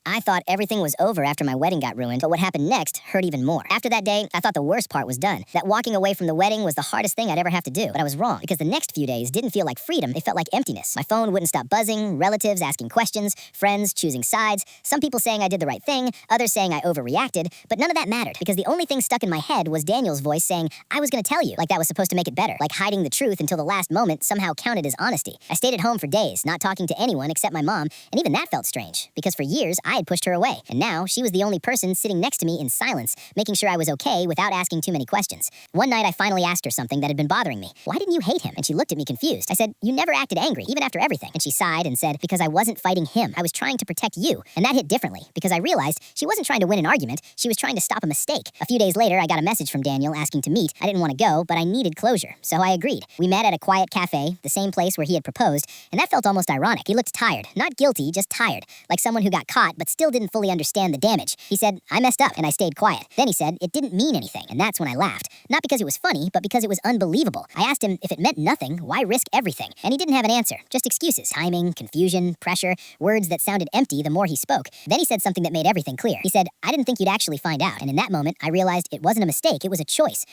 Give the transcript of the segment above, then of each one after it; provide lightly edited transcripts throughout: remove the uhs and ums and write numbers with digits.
I thought everything was over after my wedding got ruined, but what happened next hurt even more. After that day, I thought the worst part was done. That walking away from the wedding was the hardest thing I'd ever have to do. But I was wrong, because the next few days didn't feel like freedom, it felt like emptiness. My phone wouldn't stop buzzing, relatives asking questions, friends choosing sides, some people saying I did the right thing, others saying I overreacted, but none of that mattered, because the only thing stuck in my head was Daniel's voice saying, I was gonna tell you, like that was supposed to make it better, like hiding the truth until the last moment somehow counted as honesty. I stayed at home for days, not talking to anyone except my mom, and even that felt strange, because for years I had pushed her away, and now she was the only person sitting next to me in silence, making sure I was okay without asking too many questions. One night I finally asked her something that had been bothering me. Why didn't you hate him? And she looked at me confused. I said, you never acted angry, even after everything. And she sighed and said, because I wasn't fighting him. I was trying to protect you. And that hit differently, because I realized she wasn't trying to win an argument, she was trying to stop a mistake. A few days later, I got a message from Daniel asking to meet. I didn't want to go, but I needed closure, so I agreed. We met at a quiet cafe, the same place where he had proposed, and that felt almost ironic. He looked tired. Not guilty, just tired. Like someone who got caught, but still didn't fully understand the damage. He said, I messed up, and I stayed quiet. Then he said, it didn't mean anything, and that's when I laughed. Not because it was funny, but because it was unbelievable. I asked him if it meant nothing, why risk everything? And he didn't have an answer, just excuses, timing, confusion, pressure, words that sounded empty the more he spoke. Then he said something that made everything clear. He said, I didn't think you'd actually find out, and in that moment, I realized it wasn't a mistake, it was a choice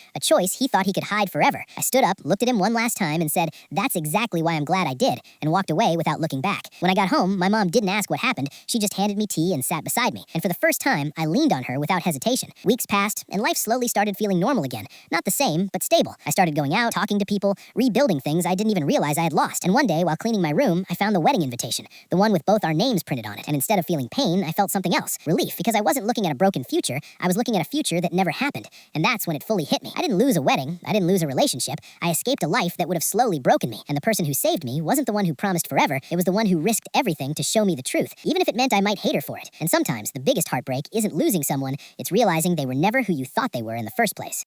he thought he could hide forever. I stood up, looked at him one last time, and said, that's exactly why I'm glad I did, and walked away without looking back. When I got home, my mom didn't ask what happened, she just handed me tea and sat beside me, and for the first time, I leaned on her without hesitation. Weeks passed, and life slowly started feeling normal again. Not the same, but stable. I started going out, talking to people, rebuilding things I didn't even realize I had lost. And one day, while cleaning my room, I found the wedding invitation, the one with both our names printed on it, and instead of feeling pain, I felt something else. Relief, because I wasn't looking at a broken future, I was looking at a future that never happened. And that's when it fully hit me. I didn't lose a wedding, I didn't lose a relationship, I escaped a life that would have slowly broken me. And the person who saved me wasn't the one who promised forever, it was the one who risked everything to show me the truth, even if it meant I might hate her for it. And sometimes, the biggest heartbreak isn't losing someone, it's realizing they were never who you thought they were in the first place.